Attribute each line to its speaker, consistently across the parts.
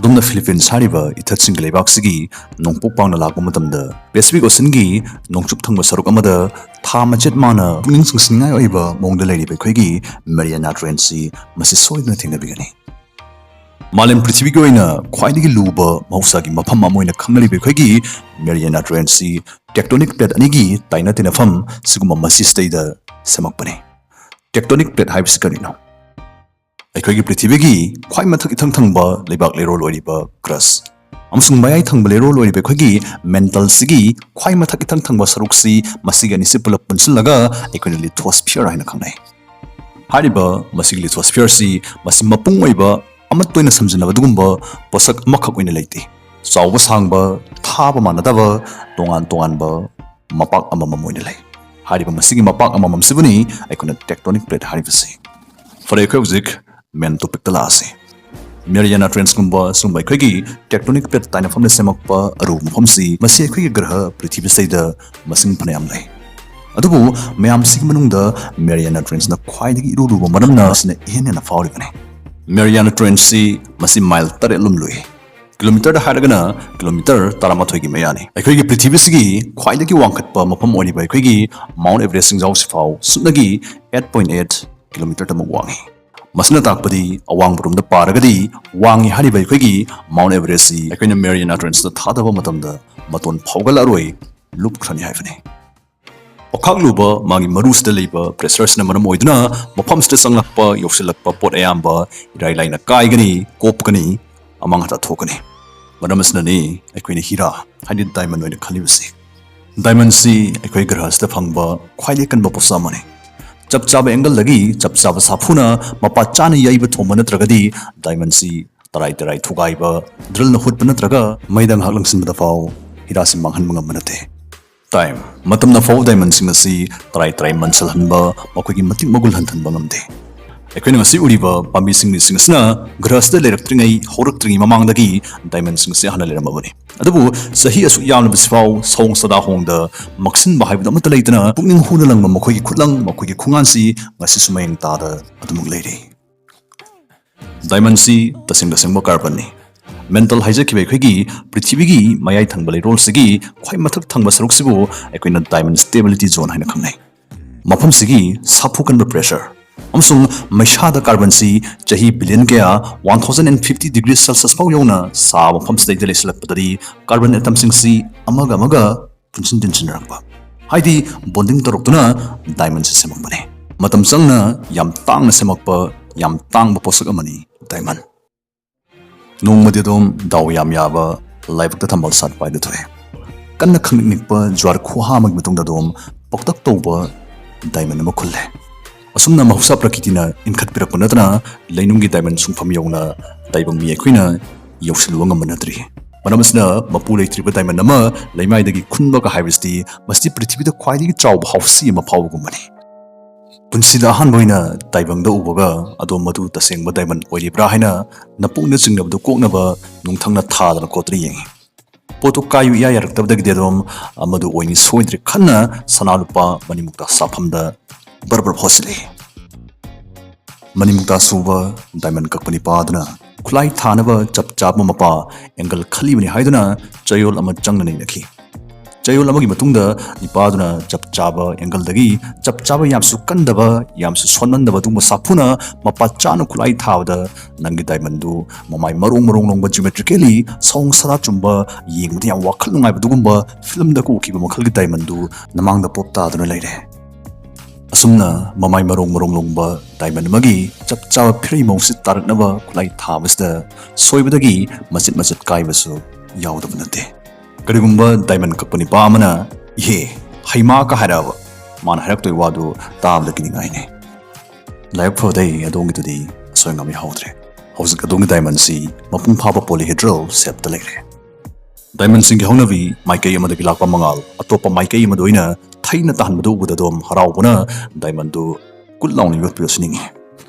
Speaker 1: ꯑꯗꯣꯝꯅ ꯐꯤꯂꯤꯄꯤꯟꯁ ꯍꯥꯏꯔꯤꯕ ꯏꯊꯠꯁꯤꯡꯒꯤ ꯂꯩꯕꯥꯛꯁꯤꯒꯤ ꯅꯣꯡꯄꯣꯛ ꯄꯥꯡꯅ ꯂꯥꯛꯄ ꯃꯇꯝꯗ ꯄꯦꯁꯤꯐꯤꯛ ꯑꯣꯁꯤꯟꯒꯤ ꯅꯣꯡꯆꯨꯞ ꯊꯪꯕ ꯁꯔꯨꯛ ꯑꯃꯗ ꯊꯥ ꯃꯆꯦꯠ ꯃꯥꯅ ꯄꯨꯛꯅꯤꯡ ꯆꯤꯡꯁꯤꯟꯅꯤꯡꯉꯥꯏ ꯑꯣꯏꯕ ꯃꯑꯣꯡꯗ ꯂꯩꯔꯤꯕ ꯑꯩꯈꯣꯏꯒꯤ ꯃꯦꯔꯤꯌꯥꯅꯥ ꯇ꯭ꯔꯦꯟꯁꯤ ꯃꯁꯤ ꯁꯣꯏꯗꯅ ꯊꯦꯡꯅꯕꯤꯒꯅꯤ꯫ ꯃꯥꯂꯦꯝ ꯄ꯭ꯔꯤꯊꯤꯕꯤꯒꯤ ꯑꯣꯏꯅ ꯈ꯭ꯋꯥꯏꯗꯒꯤ ꯂꯨꯕ ꯃꯍꯧꯁꯥꯒꯤ ꯃꯐꯝ ꯑꯃ ꯑꯣꯏꯅ ꯈꯪꯅꯔꯤꯕ ꯑꯩꯈꯣꯏꯒꯤ ꯃꯦꯔꯤꯌꯥꯅꯥ ꯇ꯭ꯔꯦꯟꯁꯤ ꯇꯦꯛꯇꯣꯅꯤꯛ ꯄ꯭ꯂꯦꯠ ꯑꯅꯤꯒꯤ ꯇꯥꯏꯅ ꯇꯤꯟꯅꯐꯝ ꯁꯤꯒꯨꯝꯕ ꯃꯁꯤꯁꯤꯗꯩꯗ ꯁꯦꯝꯃꯛꯄꯅꯤ꯫ ꯇꯦꯛꯇꯣꯅꯤꯛ ꯄ꯭ꯂꯦꯠ ꯍꯥꯏꯕꯁꯤ ꯀꯔꯤꯅꯣ? ꯑꯩꯈꯣꯏꯒꯤ ꯄ꯭ꯔꯤꯊꯤꯕꯤꯒꯤ ꯈ꯭ꯋꯥꯏ ꯃꯊꯛ ꯏꯊꯪ ꯊꯪꯕ ꯂꯩꯕꯥꯛ ꯂꯩꯔꯣꯜ ꯑꯣꯏꯔꯤꯕ ꯀ꯭ꯔꯁ ꯑꯃꯁꯨꯡ ꯃꯌꯥꯏ ꯊꯪꯕ ꯂꯩꯔꯣꯜ ꯑꯣꯏꯔꯤꯕ ꯑꯩꯈꯣꯏꯒꯤ ꯃꯦꯟꯇꯜꯁꯤꯒꯤ ꯈ꯭ꯋꯥꯏ ꯃꯊꯛ ꯏꯊꯪ ꯊꯪꯕ ꯁꯔꯨꯛꯁꯤ ꯃꯁꯤꯒꯤ ꯑꯅꯤꯁꯤ ꯄꯨꯂꯞ ꯄꯨꯟꯁꯤꯜꯂꯒ ꯑꯩꯈꯣꯏꯅ ꯂꯤꯊꯣꯁꯐꯤꯌꯔ ꯍꯥꯏꯅ ꯈꯪꯅꯩ꯫ ꯍꯥꯏꯔꯤꯕ ꯃꯁꯤꯒꯤ ꯂꯤꯊꯣꯁꯐꯤꯌꯔꯁꯤ ꯃꯁꯤ ꯃꯄꯨꯡ ꯑꯣꯏꯕ ꯑꯃꯠꯇ ꯑꯣꯏꯅ ꯁꯝꯖꯤꯟꯅꯕ ꯑꯗꯨꯒꯨꯝꯕ ꯄꯣꯠꯁꯛ ꯑꯃꯈꯛ ꯑꯣꯏꯅ ꯂꯩꯇꯦ꯫ ꯆꯥꯎꯕ ꯁꯥꯡꯕ ꯊꯥꯕ ꯃꯥꯟꯅꯗꯕ ꯇꯣꯉꯥꯟ ꯇꯣꯉꯥꯟꯕ ꯃꯄꯥꯛ ꯑꯃꯃꯝ ꯑꯣꯏꯅ ꯂꯩ꯫ ꯍꯥꯏꯔꯤꯕ ꯃꯁꯤꯒꯤ ꯃꯄꯥꯛ ꯑꯃꯃꯝꯁꯤꯕꯨꯅꯤ ꯑꯩꯈꯣꯏꯅ ꯇꯦꯛꯇꯣꯅꯤꯛ ꯄ꯭ꯂꯦꯠ ꯍꯥꯏꯔꯤꯕꯁꯤ꯫ ꯐꯔꯦ, ꯑꯩꯈꯣꯏ ꯍꯧꯖꯤꯛ ꯃꯦꯟ ꯇꯣꯄꯤꯛꯇ ꯂꯥꯛꯑꯁꯤ꯫ ꯃꯦꯔꯤꯌꯥꯅꯥ ꯇ꯭ꯔꯦꯟꯁꯀꯨꯝꯕ ꯁꯨꯝꯕ ꯑꯩꯈꯣꯏꯒꯤ ꯇꯦꯛꯇꯣꯅꯤꯛ ꯄ꯭ꯂꯦꯠ ꯇꯥꯏꯅꯐꯝꯅ ꯁꯦꯝꯃꯛꯄ ꯑꯔꯨꯕ ꯃꯐꯝꯁꯤ ꯃꯁꯤ ꯑꯩꯈꯣꯏꯒꯤ ꯒ꯭ꯔꯍ ꯄ꯭ꯔꯤꯊꯤꯕꯤꯁꯤꯗ ꯃꯁꯤꯡ ꯐꯅꯌꯥꯝ ꯂꯩ꯫ ꯑꯗꯨꯕꯨ ꯃꯌꯥꯝꯁꯤꯒꯤ ꯃꯅꯨꯡꯗ ꯃꯦꯔꯤꯌꯥꯅꯥ ꯇ꯭ꯔꯦꯟꯁꯅ ꯈ꯭ꯋꯥꯏꯗꯒꯤ ꯏꯔꯨ ꯂꯨꯕ ꯃꯔꯝꯅ ꯃꯁꯤꯅ ꯏꯍꯦꯟ ꯍꯦꯟꯅ ꯐꯥꯎꯔꯤꯕꯅꯤ꯫ ꯃꯦꯔꯤꯌꯥꯅꯥ ꯇ꯭ꯔꯦꯟꯁꯁꯤ ꯃꯁꯤ ꯃꯥꯏꯜ 8 ꯂꯨꯝ ꯂꯨꯏ꯫ ꯀꯤꯂꯣꯃꯤꯇꯔꯗ ꯍꯥꯏꯔꯒꯅ ꯀꯤꯂꯣꯃꯤꯇꯔ 13ꯒꯤ ꯃꯌꯥꯅꯤ꯫ ꯑꯩꯈꯣꯏꯒꯤ ꯄ꯭ꯔꯤꯊꯤꯕꯤꯁꯤꯒꯤ ꯈ꯭ꯋꯥꯏꯗꯒꯤ ꯋꯥꯡꯈꯠꯄ ꯃꯐꯝ ꯑꯣꯏꯔꯤꯕ ꯑꯩꯈꯣꯏꯒꯤ ꯃꯥꯎꯟꯠ ꯑꯦꯚꯔꯦꯁ ꯆꯤꯡꯖꯥꯎꯁꯤꯐꯥꯎ ꯁꯨꯞꯅꯒꯤ 8.8 ꯀꯤꯂꯣꯃꯤꯇꯔꯗꯃꯨꯛ ꯋꯥꯡꯉꯤ꯫ ꯃꯁꯤꯅ ꯇꯥꯛꯄꯗꯤ ꯑꯋꯥꯡꯕꯔꯣꯝꯗ ꯄꯥꯔꯒꯗꯤ ꯋꯥꯡꯉꯤ ꯍꯥꯏꯔꯤꯕ ꯑꯩꯈꯣꯏꯒꯤ ꯃꯥꯎꯟꯠ ꯑꯦꯚꯔꯦꯁꯁꯤ ꯑꯩꯈꯣꯏꯅ ꯃꯦꯔꯤꯌꯥꯅꯥ ꯇ꯭ꯔꯦꯟꯁꯇ ꯊꯥꯗꯕ ꯃꯇꯝꯗ ꯃꯇꯣꯟ ꯐꯥꯎꯒꯠꯂꯔꯣꯏ, ꯂꯨꯞꯈ꯭ꯔꯅꯤ ꯍꯥꯏꯕꯅꯤ꯫ ꯑꯣꯈꯥꯛ ꯂꯨꯕ ꯃꯥꯒꯤ ꯃꯔꯨꯁꯤꯗ ꯂꯩꯕ ꯄ꯭ꯔꯦꯁꯔꯁꯤꯅ ꯃꯔꯝ ꯑꯣꯏꯗꯨꯅ ꯃꯐꯝꯁꯤꯗ ꯆꯪꯂꯛꯄ ꯌꯧꯁꯤꯜꯂꯛꯄ ꯄꯣꯠ ꯑꯌꯥꯝꯕ ꯏꯔꯥꯏ ꯂꯥꯏꯅ ꯀꯥꯏꯒꯅꯤ, ꯀꯣꯞꯀꯅꯤ, ꯑꯃꯥꯡ ꯑꯇꯥ ꯊꯣꯛꯀꯅꯤ꯫ ꯃꯔꯝ ꯑꯁꯤꯅꯅꯤ ꯑꯩꯈꯣꯏꯅ ꯍꯤꯔꯥ ꯍꯥꯏꯗꯤ ꯗꯥꯏꯃꯟ ꯑꯣꯏꯅ ꯈꯜꯂꯤꯕꯁꯤ꯫ ꯗꯥꯏꯃꯟꯁꯤ ꯑꯩꯈꯣꯏ ꯒ꯭ꯔꯍꯁꯤꯗ ꯐꯪꯕ ꯈ꯭ꯋꯥꯏꯗꯒꯤ ꯀꯟꯕ ꯄꯣꯠꯁꯛ ꯑꯃꯅꯤ꯫ ꯆꯞ ꯆꯥꯕ ꯑꯦꯡꯒꯜꯗꯒꯤ ꯆꯞ ꯆꯥꯕ ꯁꯥꯐꯨꯅ ꯃꯄꯥ ꯆꯥꯅ ꯌꯩꯕ ꯊꯣꯡꯕ ꯅꯠꯇ꯭ꯔꯒꯗꯤ ꯗꯥꯏꯃꯟꯁꯤ ꯇꯔꯥꯏ ꯇꯔꯥꯏ ꯊꯨꯒꯥꯏꯕ, ꯗ꯭ꯔꯤꯜꯅ ꯍꯨꯠꯄ ꯅꯠꯇ꯭ꯔꯒ ꯃꯩꯗ ꯉꯥꯏꯍꯥꯛ ꯂꯪꯁꯤꯟꯕꯗ ꯐꯥꯎ ꯍꯤꯔꯥꯁꯤ ꯃꯥꯡꯍꯟꯕ ꯉꯝꯕ ꯅꯠꯇꯦ꯫ ꯇꯥꯏꯝ ꯃꯇꯝꯅ ꯐꯥꯎꯕ ꯗꯥꯏꯃꯟꯁꯤꯡ ꯑꯁꯤ ꯇꯔꯥꯏ ꯇꯔꯥꯏ ꯃꯟꯁꯤꯜꯍꯟꯕ, ꯃꯈꯣꯏꯒꯤ ꯃꯇꯤꯛ ꯃꯒꯨꯟ ꯍꯟꯊꯍꯟꯕ ꯉꯝꯗꯦ꯫ ꯑꯩꯈꯣꯏꯅ ꯉꯁꯤ ꯎꯔꯤꯕ ꯄꯥꯝꯕꯤ ꯁꯤꯡꯕꯤꯁꯤꯡ ꯑꯁꯤꯅ ꯒ꯭ꯔꯍꯁꯤꯗ ꯂꯩꯔꯛꯇ꯭ꯔꯤꯉꯩ ꯍꯧꯔꯛꯇ꯭ꯔꯤꯉꯩ ꯃꯃꯥꯡꯗꯒꯤ ꯗꯥꯏꯃꯟꯁꯤꯡꯁꯤ ꯍꯥꯟꯅ ꯂꯩꯔꯝꯃꯕꯅꯤ꯫ ꯑꯗꯨꯕꯨ ꯆꯍꯤ ꯑꯁꯨꯛ ꯌꯥꯝꯂꯕꯁꯤꯐꯥꯎ ꯁꯑꯣꯡ ꯁꯗꯥꯍꯣꯡꯗ ꯃꯛꯁꯤꯟꯕ ꯍꯥꯏꯕꯗꯨ ꯑꯃꯠꯇ ꯂꯩꯇꯅ ꯄꯨꯛꯅꯤꯡ ꯍꯨꯅ ꯂꯪꯕ ꯃꯈꯣꯏꯒꯤ ꯈꯨꯠꯂꯪ, ꯃꯈꯣꯏꯒꯤ ꯈꯨꯡꯒꯥꯟꯁꯤ ꯉꯁꯤꯁꯨ ꯃꯌꯦꯡ ꯇꯥꯗ ꯑꯗꯨꯃꯛ ꯂꯩꯔꯤ꯫ ꯗꯥꯏꯃꯟꯁꯤ ꯇꯁꯦꯡꯕ ꯀꯥꯔꯕꯟꯅꯤ꯫ ꯃꯦꯟꯇꯜ ꯍꯥꯏꯖꯈꯤꯕ ꯑꯩꯈꯣꯏꯒꯤ ꯄ꯭ꯔꯤꯊꯤꯕꯤꯒꯤ ꯃꯌꯥꯏ ꯊꯪꯕ ꯂꯩꯔꯣꯜꯁꯤꯒꯤ ꯈ꯭ꯋꯥꯏ ꯃꯊꯛ ꯊꯪꯕ ꯁꯔꯨꯛꯁꯤꯕꯨ ꯑꯩꯈꯣꯏꯅ ꯗꯥꯏꯃꯟ ꯁ꯭ꯇꯦꯕꯤꯂꯤꯇꯤ ꯖꯣꯟ ꯍꯥꯏꯅ ꯈꯪꯅꯩ꯫ ꯃꯐꯝꯁꯤꯒꯤ ꯁꯥꯐꯨ ꯀꯟꯕ ꯄ꯭ꯔꯦꯁꯔ ꯑꯃꯁꯨꯡ ꯃꯩꯁꯥꯗ ꯀꯥꯔꯕꯟꯁꯤ ꯆꯍꯤ ꯕꯤꯂꯤꯌꯟ ꯀꯌꯥ 1050 ꯗꯤꯒ꯭ꯔꯤ ꯁꯦꯜꯁꯤꯌꯁ ꯐꯥꯎ ꯌꯧꯅ ꯁꯥꯕ ꯃꯐꯝꯁꯤꯗꯩꯗ ꯂꯩꯁꯤꯜꯂꯛꯄꯗꯗꯤ ꯀꯥꯔꯕꯟ ꯑꯦꯇꯝꯁꯤꯡꯁꯤ ꯑꯃꯒ ꯑꯃꯒ ꯄꯨꯟꯁꯤꯟ ꯇꯤꯟꯁꯤꯟꯅꯔꯛꯄ, ꯍꯥꯏꯗꯤ ꯕꯣꯟꯗꯤꯡ ꯇꯧꯔꯛꯇꯨꯅ ꯗꯥꯏꯃꯟꯁꯤ ꯁꯦꯝꯃꯛꯄꯅꯤ꯫ ꯃꯇꯝ ꯆꯪꯅ ꯌꯥꯝ ꯇꯥꯡꯅ ꯁꯦꯝꯃꯛꯄ ꯌꯥꯝ ꯇꯥꯡꯕ ꯄꯣꯠꯁꯛ ꯑꯃꯅꯤ ꯗꯥꯏꯃꯟ꯫ ꯅꯣꯡꯃꯗꯤ ꯑꯗꯨꯝ ꯗꯥꯎ ꯌꯥꯝ ꯌꯥꯕ ꯂꯥꯏꯕꯛꯇ ꯊꯝꯕꯥꯜ ꯁꯥꯠꯄ ꯍꯥꯏꯗꯨ ꯊꯣꯛꯑꯦ꯫ ꯀꯟꯅ ꯈꯪꯅꯤꯡ ꯅꯤꯛꯄ ꯖ꯭ꯋꯥꯔ ꯈꯨꯍꯥ ꯑꯃꯒꯤ ꯃꯇꯨꯡꯗ ꯑꯗꯨꯝ ꯄꯥꯛꯇꯛ ꯇꯧꯕ ꯗꯥꯏꯃꯟ ꯑꯃ ꯈꯨꯜꯂꯦ꯫ ꯑꯁꯨꯝꯅ ꯃꯍꯧꯁꯥ ꯄ꯭ꯔꯀꯤꯇꯤꯅ ꯏꯟꯈꯠꯄꯤꯔꯛꯄ ꯅꯠꯇꯅ ꯂꯩꯅꯨꯡꯒꯤ ꯗꯥꯏꯃꯟ ꯁꯨꯡꯐꯝ ꯌꯧꯅ ꯇꯥꯏꯕꯪ ꯃꯤ ꯑꯩꯈꯣꯏꯅ ꯌꯧꯁꯤꯜꯂꯨꯕ ꯉꯝꯕ ꯅꯠꯇ꯭ꯔꯤ꯫ ꯃꯔꯝ ꯑꯁꯤꯅ ꯃꯄꯨ ꯂꯩꯇ꯭ꯔꯤꯕ ꯗꯥꯏꯃꯟ ꯑꯃ ꯂꯩꯃꯥꯏꯗꯒꯤ ꯈꯨꯟꯕꯒ ꯍꯥꯏꯕꯁꯤꯗꯤ ꯃꯁꯤ ꯄ꯭ꯔꯤꯊꯤꯕꯤꯗ ꯈ꯭ꯋꯥꯏꯗꯒꯤ ꯆꯥꯎꯕ ꯍꯥꯎꯁꯤ ꯑꯃ ꯐꯥꯎꯕꯒꯨꯝꯕꯅꯤ꯫ ꯄꯨꯟꯁꯤꯗ ꯑꯍꯥꯟꯕ ꯑꯣꯏꯅ ꯇꯥꯏꯕꯪꯗ ꯎꯕꯒ ꯑꯗꯣꯝ ꯃꯗꯨ ꯇꯁꯦꯡꯕ ꯗꯥꯏꯃꯟ ꯑꯣꯏꯔꯤꯕ꯭ꯔꯥ ꯍꯥꯏꯅ ꯅꯄꯨꯛꯅ ꯆꯤꯡꯅꯕꯗꯨ ꯀꯣꯛꯅꯕ ꯅꯨꯡꯊꯪꯅ ꯊꯥꯗꯅ ꯈꯣꯠꯇꯅ ꯌꯦꯡꯉꯤ꯫ ꯄꯣꯠꯇꯨ ꯀꯥꯏꯌꯨ ꯏꯌꯥ ꯌꯥꯔꯛꯇꯕꯗꯒꯤꯗꯤ ꯑꯗꯨꯝ ꯑꯃꯗꯨ ꯑꯣꯏꯅꯤ ꯁꯣꯏꯗ꯭ꯔꯦ ꯈꯟꯅ ꯁꯅꯥ ꯂꯨꯄꯥ ꯃꯅꯤꯃꯨꯛꯇ ꯁꯥꯐꯝꯗ ꯕꯔꯕꯔ ꯍꯣꯠꯆꯤꯜꯂꯤ꯫ ꯃꯅꯤꯃꯨꯛꯇ ꯁꯨꯕ ꯗꯥꯏꯃꯟ ꯀꯛꯄ ꯅꯤꯄꯥꯗꯨꯅ ꯈꯨꯠꯂꯥꯏ ꯊꯥꯅꯕ ꯆꯞ ꯆꯥꯕ ꯃꯄꯥ ꯑꯦꯡꯒꯜ ꯈꯜꯂꯤꯕꯅꯤ ꯍꯥꯏꯗꯨꯅ ꯆꯌꯣꯜ ꯑꯃ ꯆꯪꯅ ꯅꯩꯅꯈꯤ꯫ ꯆꯌꯣꯜ ꯑꯃꯒꯤ ꯃꯇꯨꯡꯗ ꯅꯤꯄꯥꯗꯨꯅ ꯆꯞ ꯆꯥꯕ ꯑꯦꯡꯒꯜꯗꯒꯤ ꯆꯞ ꯆꯥꯕ ꯌꯥꯝꯁꯨ ꯀꯟꯗꯕ ꯌꯥꯝꯁꯨ ꯁꯣꯟꯃꯟꯗꯕ ꯑꯗꯨꯒꯨꯝꯕ ꯁꯥꯐꯨꯅ ꯃꯄꯥ ꯆꯥꯅ ꯈꯨꯠꯂꯥꯏ ꯊꯥꯕꯗ ꯅꯪꯒꯤ ꯗꯥꯏꯃꯟꯗꯨ ꯃꯃꯥꯏ ꯃꯔꯣꯡ ꯂꯣꯡꯕ ꯖꯤꯑꯣꯃꯦꯇ꯭ꯔꯤꯀꯦꯂꯤ ꯁꯑꯣꯡ ꯁꯥꯗꯥ ꯆꯨꯝꯕ ꯌꯦꯡꯕꯗ ꯌꯥꯝ ꯋꯥꯈꯜ ꯅꯨꯡꯉꯥꯏꯕ ꯑꯗꯨꯒꯨꯝꯕ ꯐꯤꯂꯝꯗ ꯎꯈꯤꯕ ꯃꯈꯜꯒꯤ ꯗꯥꯏꯃꯟꯗꯨ ꯅꯃꯥꯡꯗ ꯄꯣꯞ ꯇꯥꯗꯨꯅ ꯂꯩꯔꯦ꯫ ꯑꯁꯨꯝꯅ ꯃꯃꯥꯏ ꯃꯔꯣꯡ ꯂꯣꯡꯕ ꯗꯥꯏꯃꯟ ꯑꯃꯒꯤ ꯆꯞ ꯆꯥꯕ ꯐꯤꯔꯩ ꯃꯑꯣꯡꯁꯤ ꯇꯥꯔꯛꯅꯕ ꯈꯨꯠꯂꯥꯏ ꯊꯥꯕꯁꯤꯗ ꯁꯣꯏꯕꯗꯒꯤ ꯃꯆꯤꯠ ꯃꯆꯤꯠ ꯀꯥꯏꯕꯁꯨ ꯌꯥꯎꯗꯕ ꯅꯠꯇꯦ꯫ ꯀꯔꯤꯒꯨꯝꯕ ꯗꯥꯏꯃꯟ ꯀꯛꯄ ꯅꯤꯄꯥ ꯑꯃꯅ ꯏꯍꯦ ꯍꯩꯃꯥꯀ ꯍꯥꯏꯔꯛꯑꯕ ꯃꯥꯅ ꯍꯥꯏꯔꯛꯇꯣꯏ ꯋꯥꯗꯨ ꯇꯥꯕꯗ ꯀꯤꯅꯤꯡꯉꯥꯏꯅꯤ꯫ ꯂꯥꯏꯕꯛ ꯐꯕꯗꯩ ꯑꯗꯣꯝꯒꯤꯗꯨꯗꯤ ꯑꯁꯣꯏ ꯑꯉꯥꯝ ꯌꯥꯎꯍꯧꯗ꯭ꯔꯦ꯫ ꯍꯧꯖꯤꯛ ꯑꯗꯣꯝꯒꯤ ꯗꯥꯏꯃꯟꯁꯤ ꯃꯄꯨꯡ ꯐꯥꯕ ꯄꯣꯂꯤꯍꯦꯗ꯭ꯔꯜ ꯁꯦꯞꯇ ꯂꯩꯔꯦ꯫ ꯗꯥꯏꯃꯟꯁꯤꯡꯒꯤ ꯍꯧꯅꯕꯤ ꯃꯥꯏꯀꯩ ꯑꯃꯗꯒꯤ ꯂꯥꯛꯄ ꯃꯉꯥꯜ ꯑꯇꯣꯞꯄ ꯃꯥꯏꯀꯩ ꯑꯃꯗ ꯑꯣꯏꯅ ꯊꯩꯅ ꯇꯥꯍꯟꯕꯗꯨ ꯎꯕꯗ ꯑꯗꯨꯝ ꯍꯔꯥꯎꯕꯅ ꯗꯥꯏꯃꯟꯗꯨ ꯀꯨꯠ ꯂꯥꯎꯅ ꯌꯣꯠꯄꯤꯔꯁꯨ ꯅꯤꯡꯉꯤ꯫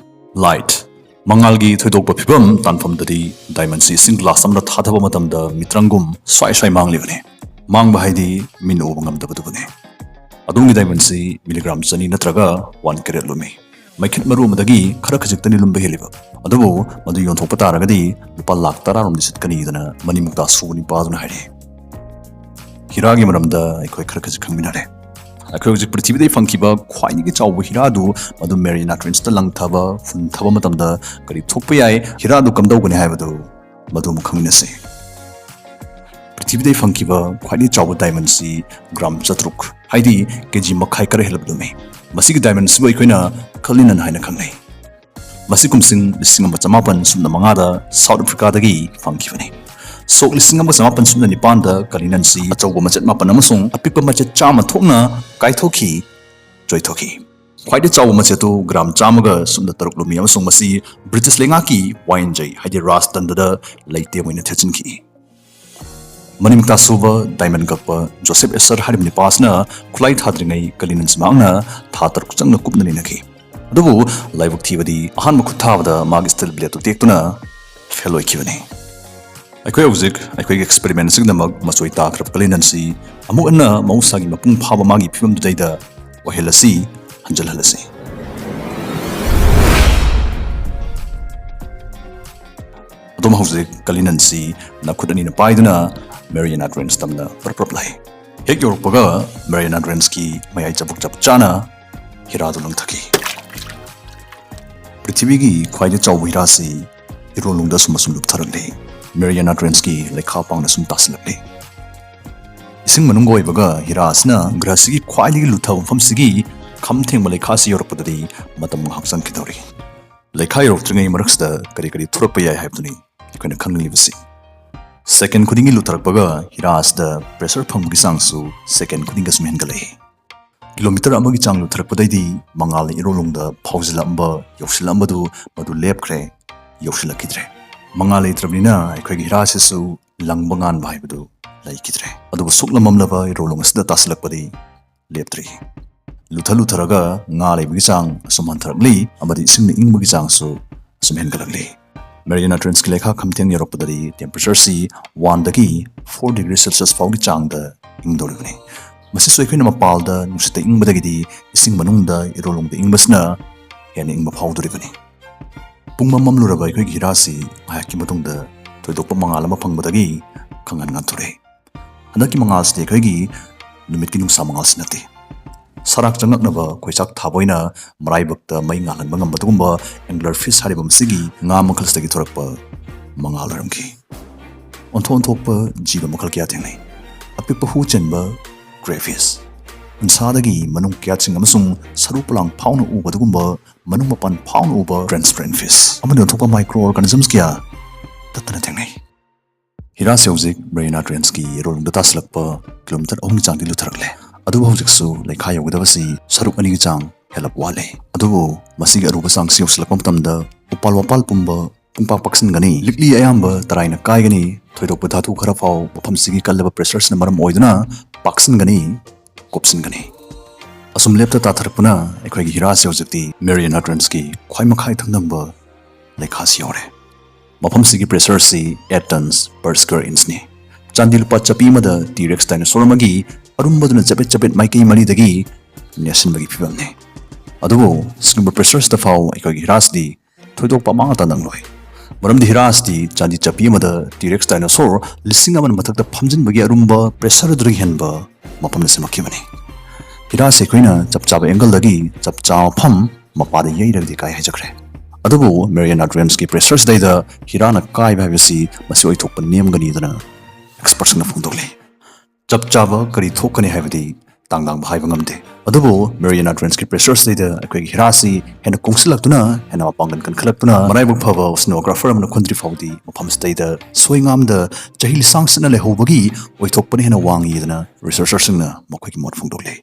Speaker 1: ꯂꯥꯏꯠ ꯃꯉꯥꯜꯒꯤ ꯊꯣꯏꯗꯣꯛꯄ ꯐꯤꯚꯝ ꯇꯥꯟꯐꯝꯗꯗꯤ ꯗꯥꯏꯃꯟꯁꯤ ꯏꯁꯤꯡ ꯒ꯭ꯂꯥꯁ ꯑꯃꯗ ꯊꯥꯗꯕ ꯃꯇꯝꯗ ꯃꯤꯇ꯭ꯔꯪꯒꯨꯝ ꯁ꯭ꯋꯥꯏ ꯃꯥꯡꯂꯤꯕꯅꯤ꯫ ꯃꯥꯡꯕ ꯍꯥꯏꯗꯤ ꯃꯤꯠꯅ ꯎꯕ ꯉꯝꯗꯕꯗꯨꯕꯨꯅꯤ꯫ ꯑꯗꯣꯝꯒꯤ ꯗꯥꯏꯃꯟꯁꯤ ꯃꯤꯂꯤꯒ꯭ꯔꯥꯝ 200 ꯅꯠꯇ꯭ꯔꯒ 1 ꯀꯦꯔꯦꯠ ꯂꯨꯝꯃꯤ꯫ ꯃꯩꯈꯦꯠ ꯃꯔꯨ ꯑꯃꯗꯒꯤ ꯈꯔ ꯈꯖꯤꯛꯇꯅꯤ ꯂꯨꯝꯕ ꯍꯦꯜꯂꯤꯕ꯫ ꯑꯗꯨꯕꯨ ꯃꯗꯨ ꯌꯣꯟꯊꯣꯛꯄ ꯇꯥꯔꯒꯗꯤ ꯂꯨꯄꯥ ꯂꯥꯛ 10 ꯆꯠꯀꯅꯤꯗꯅ ꯃꯅꯤꯃꯨꯛꯇ ꯁꯨꯕ ꯅꯤꯄꯥꯗꯨꯅ ꯍꯥꯏꯔꯤ ꯍꯤꯔꯥꯒꯤ ꯃꯔꯝꯗ ꯑꯩꯈꯣꯏ ꯈꯔ ꯈꯖꯤꯛ ꯈꯪꯃꯤꯟꯅꯔꯦ ꯑꯩꯈꯣꯏ ꯍꯧꯖꯤꯛ ꯄ꯭ꯔꯤꯊꯤꯕꯤꯗ ꯐꯪꯈꯤꯕ ꯈ꯭ꯋꯥꯏꯗꯒꯤ ꯆꯥꯎꯕ ꯍꯤꯔꯥꯗꯨ ꯃꯗꯨ ꯃꯦꯔꯤꯌꯥꯅꯥ ꯇ꯭ꯔꯦꯟꯆꯇ ꯂꯪꯊꯕ ꯐꯨꯟꯊꯕ ꯃꯇꯝꯗ ꯀꯔꯤ ꯊꯣꯛꯄ ꯌꯥꯏ ꯍꯤꯔꯥꯗꯨ ꯀꯝꯗꯧꯒꯅꯤ ꯍꯥꯏꯕꯗꯨ ꯃꯗꯨ ꯑꯃꯨꯛ ꯈꯪꯃꯤꯟꯅꯁꯤ ꯄ꯭ꯔꯤꯊꯤꯕꯤꯗ ꯐꯪꯈꯤꯕ ꯈ꯭ꯋꯥꯏꯗꯒꯤ ꯆꯥꯎꯕ ꯗꯥꯏꯃꯟꯁꯤ ꯒ꯭ꯔꯥꯝ 700 ꯍꯥꯏꯗꯤ ꯀꯦꯖꯤ ꯃꯈꯥꯏ ꯈꯔ ꯍꯦꯜꯂꯕꯗꯨꯅꯤ ꯃꯁꯤꯒꯤ ꯗꯥꯏꯃꯟꯁꯤꯕꯨ ꯑꯩꯈꯣꯏꯅ ꯀꯜꯂꯤꯅꯟ ꯍꯥꯏꯅ ꯈꯪꯅꯩ ꯃꯁꯤ ꯀꯨꯝꯁꯤꯡ 1905ꯗ ꯁꯥꯎꯠ ꯑꯐ꯭ꯔꯤꯀꯥꯗꯒꯤ ꯐꯪꯈꯤꯕꯅꯤ ꯁꯣꯛ 1909ꯗ ꯀꯂꯤꯅꯟꯁꯤ ꯑꯆꯧꯕ ꯃꯆꯦꯠ 9 ꯑꯃꯁꯨꯡ ꯑꯄꯤꯛꯄ ꯃꯆꯦꯠ 100 ꯊꯣꯛꯅ ꯀꯥꯏꯊꯣꯛꯈꯤ ꯆꯣꯏꯊꯣꯛꯈꯤ ꯈ꯭ꯋꯥꯏꯗꯒꯤ ꯆꯥꯎꯕ ꯃꯆꯦꯠꯇꯨ ꯒ꯭ꯔꯥꯝ 103 ꯂꯨꯝꯃꯤ ꯑꯃꯁꯨꯡ ꯃꯁꯤ ꯕ꯭ꯔꯤꯇꯤꯁ ꯂꯩꯉꯥꯛꯀꯤ ꯋꯥꯌꯦꯟꯖꯩ ꯍꯥꯏꯗꯤ ꯔꯥꯖꯇꯟꯗꯗ ꯂꯩꯇꯦꯝ ꯑꯣꯏꯅ ꯊꯦꯠꯆꯤꯟꯈꯤ ꯃꯅꯤꯃꯨꯛꯇ ꯁꯨꯕ ꯗꯥꯏꯃꯟ ꯀꯛꯄ ꯖꯣꯁꯦꯞ ꯑꯦꯁꯔ ꯍꯥꯏꯔꯤꯕ ꯅꯤꯄꯥꯁꯤꯅ ꯈꯨꯠꯂꯥꯏ ꯊꯥꯗ꯭ꯔꯤꯉꯩ ꯀꯂꯤꯅꯟꯁꯤ ꯃꯍꯥꯛꯅ ꯊꯥ 3 ꯆꯪꯅ ꯀꯨꯞꯅ ꯅꯩꯅꯈꯤ ꯑꯗꯨꯕꯨ ꯂꯥꯏꯕꯛ ꯊꯤꯕꯗꯤ ꯑꯍꯥꯟꯕ ꯈꯨꯠ ꯊꯥꯕꯗ ꯃꯥꯒꯤ ꯁ꯭ꯇꯤꯜ ꯕ꯭ꯂꯦꯗꯇꯨ ꯇꯦꯛꯇꯨꯅ ꯐꯦꯜ ꯑꯣꯏꯈꯤꯕꯅꯤ ꯑꯩꯈꯣꯏ ꯍꯧꯖꯤꯛ ꯑꯩꯈꯣꯏꯒꯤ ꯑꯦꯛꯁꯄꯦꯔꯤꯃꯦꯟ ꯑꯁꯤꯒꯤꯗꯃꯛ ꯃꯆꯣꯏ ꯇꯥꯈ꯭ꯔꯕ ꯀꯂꯤꯅꯟꯁꯤ ꯑꯃꯨꯛ ꯍꯟꯅ ꯃꯍꯧꯁꯥꯒꯤ ꯃꯄꯨꯡ ꯐꯥꯕ ꯃꯥꯒꯤ ꯐꯤꯕꯝꯗꯨꯗꯩꯗ ꯑꯣꯏꯍꯜꯂꯁꯤ ꯍꯟꯖꯤꯜꯍꯜꯂꯁꯤ ꯑꯗꯨꯝ ꯍꯧꯖꯤꯛ ꯀꯂꯤꯅꯟꯁꯤ ꯅꯈꯨꯠ ꯑꯅꯤꯅ ꯄꯥꯏꯗꯨꯅ ꯃꯦꯔꯤꯌꯥꯅꯥ ꯇ꯭ꯔꯦꯟꯆ ꯇꯝꯅ ꯄ꯭ꯔꯞ ꯂꯥꯛꯏ ꯍꯦꯛ ꯌꯧꯔꯛꯄꯒ ꯃꯦꯔꯤꯌꯥꯅꯥ ꯇ꯭ꯔꯦꯟꯆꯀꯤ ꯃꯌꯥꯏ ꯆꯕꯨꯛ ꯆꯞ ꯆꯥꯅ ꯍꯤꯔꯥꯗꯨ ꯂꯪꯊꯈꯤ ꯄ꯭ꯔꯤꯊꯤꯕꯤꯒꯤ ꯈ꯭ꯋꯥꯏꯗꯒꯤ ꯆꯥꯎꯕ ꯍꯤꯔꯥꯁꯤ ꯏꯔꯣꯜꯅꯨꯡꯗ ꯁꯨꯝ ꯂꯨꯞꯊꯔꯛꯂꯤ ꯃꯦꯔꯤꯌꯥꯅꯥ ꯇ꯭ꯔꯦꯟꯆꯀꯤ ꯂꯩꯈꯥ ꯄꯥꯡꯅ ꯁꯨꯝ ꯇꯥꯁꯤꯜꯂꯛꯂꯤ ꯏꯁꯤꯡ ꯃꯅꯨꯡꯗ ꯑꯣꯏꯕꯒ ꯍꯤꯔꯥ ꯑꯁꯤꯅ ꯒ꯭ꯔꯍꯁꯤꯒꯤ ꯈ꯭ꯋꯥꯏꯗꯒꯤ ꯂꯨꯊꯕ ꯃꯐꯝꯁꯤꯒꯤ ꯈꯝ ꯊꯦꯡꯕ ꯂꯩꯈꯥꯁꯤ ꯌꯧꯔꯛꯄꯗꯗꯤ ꯃꯇꯝ ꯉꯥꯏꯍꯥꯛ ꯆꯪꯈꯤꯗꯧꯔꯤ ꯂꯩꯈꯥ ꯌꯧꯔꯛꯇ꯭ꯔꯤꯉꯩ ꯃꯔꯛꯁꯤꯗ ꯀꯔꯤ ꯊꯣꯔꯛꯄ ꯌꯥꯏ ꯍꯥꯏꯕꯗꯨꯅꯤ ꯑꯩꯈꯣꯏꯅ ꯈꯪꯂꯤꯕꯁꯤ ꯁꯦꯀꯦꯟ ꯈꯨꯗꯤꯡꯒꯤ ꯂꯨꯊꯔꯛꯄꯒ ꯍꯤꯔꯥ ꯑꯁꯤꯗ ꯄ꯭ꯔꯦꯁꯔ ꯐꯪꯕꯒꯤ ꯆꯥꯡꯁꯨ ꯁꯦꯀꯦꯟ ꯈꯨꯗꯤꯡꯒ ꯁꯨꯝ ꯍꯦꯟꯒꯠꯂꯛꯏ ꯀꯤꯂꯣꯃꯤꯇꯔ ꯑꯃꯒꯤ ꯆꯥꯡ ꯂꯨꯊꯔꯛꯄꯗꯩꯗꯤ ꯃꯉꯥꯜꯅ ꯏꯔꯣꯜꯅꯨꯡꯗ ꯐꯥꯎꯖꯤꯜꯂꯛꯑꯝꯕ ꯌꯧꯁꯤꯜꯂꯛꯑꯝꯕꯗꯨ ꯃꯗꯨ ꯂꯦꯞꯈ꯭ꯔꯦ ꯌꯧꯁꯤꯜꯂꯛꯈꯤꯗ꯭ꯔꯦ ꯃꯉꯥꯜ ꯂꯩꯇ꯭ꯔꯕꯅꯤꯅ ꯑꯩꯈꯣꯏꯒꯤ ꯍꯤꯔꯥ ꯑꯁꯤꯁꯨ ꯂꯪꯕ ꯉꯥꯟꯕ ꯍꯥꯏꯕꯗꯨ ꯂꯩꯈꯤꯗ꯭ꯔꯦ ꯑꯗꯨꯕꯨ ꯁꯨꯛꯂꯃꯝꯂꯕ ꯏꯔꯣꯜꯅꯨꯡ ꯑꯁꯤꯗ ꯇꯥꯁꯤꯜꯂꯛꯄꯗꯤ ꯂꯦꯞꯇ꯭ꯔꯤ ꯂꯨꯊꯔꯒ ꯉꯥ ꯂꯩꯕꯒꯤ ꯆꯥꯡ ꯑꯁꯨꯝ ꯍꯟꯊꯔꯛꯂꯤ ꯑꯃꯗꯤ ꯏꯁꯤꯡꯅ ꯏꯪꯕꯒꯤ ꯆꯥꯡꯁꯨ ꯑꯁꯨꯝ ꯍꯦꯟꯒꯠꯂꯛꯂꯤ ꯃꯦꯔꯤꯌꯥꯅꯥ ꯇ꯭ꯔꯦꯟꯆꯀꯤ ꯂꯩꯈꯥ ꯈꯝꯊꯦꯡ ꯌꯧꯔꯛꯄꯗꯗꯤ ꯇꯦꯝꯄꯔꯦꯆꯔꯁꯤ 1ꯗꯒꯤ 4 ꯗꯤꯒ꯭ꯔꯤ ꯁꯦꯜꯁꯤꯌꯁ ꯐꯥꯎꯒꯤ ꯆꯥꯡꯗ ꯏꯪꯗꯧꯔꯤꯕꯅꯤ ꯃꯁꯤꯁꯨ ꯑꯩꯈꯣꯏꯅ ꯃꯄꯥꯜꯗ ꯅꯨꯡꯁꯤꯠꯇ ꯏꯪꯕꯗꯒꯤꯗꯤ ꯏꯁꯤꯡ ꯃꯅꯨꯡꯗ ꯏꯔꯣꯜꯅꯨꯡꯗ ꯏꯪꯕꯁꯤꯅ ꯍꯦꯟꯅ ꯏꯪꯕ ꯐꯥꯎꯗꯣꯔꯤꯕꯅꯤ ꯄꯨꯡꯃꯝ ꯃꯝꯂꯨꯔꯕ ꯑꯩꯈꯣꯏꯒꯤ ꯍꯤꯔꯥꯁꯤ ꯉꯥꯏꯍꯥꯛꯀꯤ ꯃꯇꯨꯡꯗ ꯊꯣꯏꯗꯣꯛꯄ ꯃꯉꯥꯜ ꯑꯃ ꯐꯪꯕꯗꯒꯤ ꯈꯪꯍꯟ ꯉꯥꯟꯊꯣꯔꯛꯏ ꯍꯟꯗꯛꯀꯤ ꯃꯉꯥꯜꯁꯤꯗꯤ ꯑꯩꯈꯣꯏꯒꯤ ꯅꯨꯃꯤꯠꯀꯤ ꯅꯨꯡꯁꯥ ꯃꯉꯥꯜꯁꯤ ꯅꯠꯇꯦ ꯁꯔꯥꯛ ꯆꯪꯉꯛꯅꯕ ꯈꯣꯏꯆꯥꯛ ꯊꯥꯕ ꯑꯣꯏꯅ ꯃꯔꯥꯏꯕꯛꯇ ꯃꯩ ꯉꯥꯜꯍꯟꯕ ꯉꯝꯕ ꯑꯗꯨꯒꯨꯝꯕ ꯑꯦꯡꯒꯂꯔ ꯐꯤꯁ ꯍꯥꯏꯔꯤꯕ ꯃꯁꯤꯒꯤ ꯉꯥ ꯃꯈꯜꯁꯤꯗꯒꯤ ꯊꯣꯔꯛꯄ ꯃꯉꯥꯜ ꯑꯣꯏꯔꯝꯈꯤ ꯑꯣꯟꯊꯣꯛꯄ ꯖꯤꯕ ꯃꯈꯜ ꯀꯌꯥ ꯊꯦꯡꯅꯩ ꯑꯄꯤꯛꯄ ꯍꯨ ꯆꯦꯟꯕ ꯀ꯭ꯔꯦꯐꯤꯁ ꯎꯟꯁꯥꯗꯒꯤ ꯃꯅꯨꯡ ꯀꯌꯥꯠꯁꯤꯡ ꯑꯃꯁꯨꯡ ꯁꯔꯨ ꯄꯣꯂꯥꯡ ꯐꯥꯎꯅ ꯎꯕ ꯑꯗꯨꯒꯨꯝꯕ ꯃꯅꯨꯡ ꯃꯄꯥꯟ ꯐꯥꯎꯅ ꯎꯕ ꯇ꯭ꯔꯥꯟꯁꯄꯔꯦꯟꯠ ꯐꯤꯁ ꯑꯃꯗꯤ ꯑꯣꯟꯊꯣꯛꯄ ꯃꯥꯏꯀ꯭ꯔꯣ ꯑꯣꯔꯒꯥꯅꯤꯖꯝꯁ ꯀꯌꯥ ꯇꯠꯇꯅ ꯊꯦꯡꯅꯩ ꯍꯤꯔꯥꯁꯤ ꯍꯧꯖꯤꯛ ꯃꯦꯔꯤꯌꯥꯅꯥ ꯇ꯭ꯔꯦꯟꯆꯀꯤ ꯏꯔꯣꯜꯅꯨꯡꯗ ꯇꯥꯁꯤꯜꯂꯛꯄ ꯀꯤꯂꯣꯃꯤꯇꯔ 3ꯒꯤ ꯆꯥꯡꯗꯤ ꯂꯨꯊꯔꯛꯂꯦ ꯑꯗꯨꯕꯨ ꯍꯧꯖꯤꯛꯁꯨ ꯂꯩꯈꯥ ꯌꯧꯒꯗꯕꯁꯤ ꯁꯔꯨꯛ 2ꯒꯤ ꯆꯥꯡ ꯍꯦꯜꯂꯞ ꯋꯥꯠꯂꯦ ꯑꯗꯨꯕꯨ ꯃꯁꯤꯒꯤ ꯑꯔꯨꯕ ꯆꯥꯡꯁꯤ ꯌꯧꯁꯤꯜꯂꯛꯄ ꯃꯇꯝꯗ ꯎꯄꯥꯜ ꯋꯥꯄꯥꯜ ꯄꯨꯝꯕ ꯄꯨꯡꯄꯥꯛ ꯄꯥꯛꯁꯤꯟꯒꯅꯤ ꯂꯤꯛꯂꯤ ꯑꯌꯥꯝꯕ ꯇꯔꯥꯏꯅ ꯀꯥꯏꯒꯅꯤ ꯊꯣꯏꯗꯣꯛꯄ ꯙꯥꯇꯨ ꯈꯔ ꯐꯥꯎ ꯃꯐꯝꯁꯤꯒꯤ ꯀꯜꯂꯕ ꯄ꯭ꯔꯦꯁꯔꯁꯤꯅ ꯃꯔꯝ ꯑꯣꯏꯗꯨꯅ ꯄꯥꯛꯁꯤꯟꯒꯅꯤ ꯀꯣꯞꯁꯤꯟꯒꯅꯤ ꯑꯁꯨꯝ ꯂꯦꯞꯇ ꯇꯥꯊꯔꯛꯄꯅ ꯑꯩꯈꯣꯏꯒꯤ ꯍꯤꯔꯥꯁꯤ ꯍꯧꯖꯤꯛꯇꯤ ꯃꯦꯔꯤꯌꯥꯅꯥ ꯇ꯭ꯔꯦꯟꯆꯀꯤ ꯈ꯭ꯋꯥꯏ ꯃꯈꯥꯏ ꯊꯪꯅꯕ ꯂꯩꯈꯥꯁꯤ ꯌꯧꯔꯦ ꯃꯐꯝꯁꯤꯒꯤ ꯄ꯭ꯔꯦꯁꯔꯁꯤ 8 ꯇꯟꯁ ꯄꯔ ꯁ꯭ꯀ꯭ꯋꯥꯔ ꯏꯟꯆꯅꯤ ꯆꯥꯟꯗꯤ ꯂꯨꯄꯥ ꯆꯞꯄꯤ ꯑꯃꯗ ꯇꯤꯔꯦꯛꯁ ꯗꯥꯏꯅꯣꯁꯣꯔ ꯑꯃꯒꯤ ꯑꯔꯨꯝꯕꯗꯨꯅ ꯆꯕꯦꯠ ꯃꯥꯏꯀꯩ 4ꯗꯒꯤ ꯅꯦꯠꯁꯤꯟꯕꯒꯤ ꯐꯤꯕꯝꯅꯤ ꯑꯗꯨꯕꯨ ꯁꯤꯒꯨꯝꯕ ꯄ꯭ꯔꯦꯁꯔꯁꯤꯗ ꯐꯥꯎ ꯑꯩꯈꯣꯏꯒꯤ ꯍꯤꯔꯥꯁꯤꯗꯤ ꯊꯣꯏꯗꯣꯛꯄ ꯑꯃꯥꯡ ꯑꯇꯥ ꯅꯪꯂꯣꯏ ꯃꯔꯝꯗꯤ ꯍꯤꯔꯥꯁꯤꯗꯤ ꯆꯥꯟꯗꯤ ꯆꯞꯄꯤ ꯑꯃꯗ ꯇꯤꯔꯦꯛꯁ ꯗꯥꯏꯅꯣꯁꯣꯔ 1,000 ꯃꯊꯛꯇ ꯐꯝꯖꯤꯟꯕꯒꯤ ꯑꯔꯨꯝꯕ ꯄ꯭ꯔꯦꯁꯔ ꯑꯗꯨꯗꯒꯤ ꯍꯦꯟꯕ ꯃꯐꯝꯗ ꯁꯦꯝꯃꯛꯈꯤꯕꯅꯤ ꯍꯤꯔꯥꯁꯤ ꯑꯩꯈꯣꯏꯅ ꯆꯞ ꯆꯥꯕ ꯑꯦꯡꯒꯜꯗꯒꯤ ꯆꯞ ꯆꯥꯕ ꯃꯐꯝ ꯃꯄꯥꯗ ꯌꯩꯔꯒꯗꯤ ꯀꯥꯏ ꯍꯥꯏꯖꯈ꯭ꯔꯦ ꯑꯗꯨꯕꯨ ꯃꯦꯔꯤꯌꯥꯅꯥ ꯇ꯭ꯔꯦꯟꯆꯀꯤ ꯄ꯭ꯔꯦꯁꯔꯁꯤꯗꯩꯗ ꯍꯤꯔꯥꯅ ꯀꯥꯏꯕ ꯍꯥꯏꯕꯁꯤ ꯃꯁꯤ ꯑꯣꯏꯊꯣꯛꯄ ꯅꯦꯝꯒꯅꯤꯗꯅ ꯑꯦꯛꯁꯄꯔꯠꯁꯤꯡꯅ ꯐꯣꯡꯗꯣꯛꯂꯤ ꯆꯞ ꯆꯥꯕ ꯀꯔꯤ ꯊꯣꯛꯀꯅꯤ ꯍꯥꯏꯕꯗꯤ ꯇꯥꯡꯗꯥꯡꯕ ꯍꯥꯏꯕ ꯉꯝꯗꯦ ꯑꯗꯨꯕꯨ ꯃꯦꯔꯤꯌꯥꯅꯥ ꯇ꯭ꯔꯦꯟꯆꯀꯤ ꯄ꯭ꯔꯦꯁꯔꯁꯤꯗꯩꯗ ꯑꯩꯈꯣꯏꯒꯤ ꯍꯤꯔꯥꯁꯤ ꯍꯦꯟꯅ ꯀꯨꯡꯁꯤꯜꯂꯛꯇꯨꯅ ꯍꯦꯟꯅ ꯃꯄꯥꯡꯒꯜ ꯀꯟꯈꯠꯂꯛꯇꯨꯅ ꯃꯔꯥꯏꯕꯛ ꯐꯕ ꯁ꯭ꯅꯣꯒ꯭ꯔꯥꯐꯔ ꯑꯃꯅ ꯈꯨꯟꯗ꯭ꯔꯤ ꯐꯥꯎꯗꯤ ꯃꯐꯝꯁꯤꯗꯩꯗ ꯁꯣꯏꯉꯥꯝꯗ ꯆꯍꯤ ꯂꯤꯁꯥꯡ ꯆꯠꯅ ꯂꯩꯍꯧꯕꯒꯤ ꯑꯣꯏꯊꯣꯛꯄꯅ ꯍꯦꯟꯅ ꯋꯥꯡꯉꯤꯗꯅ ꯔꯤꯁꯔꯆꯔꯁꯤꯡꯅ ꯃꯈꯣꯏꯒꯤ ꯃꯣꯠ ꯐꯣꯡꯗꯣꯛꯂꯤ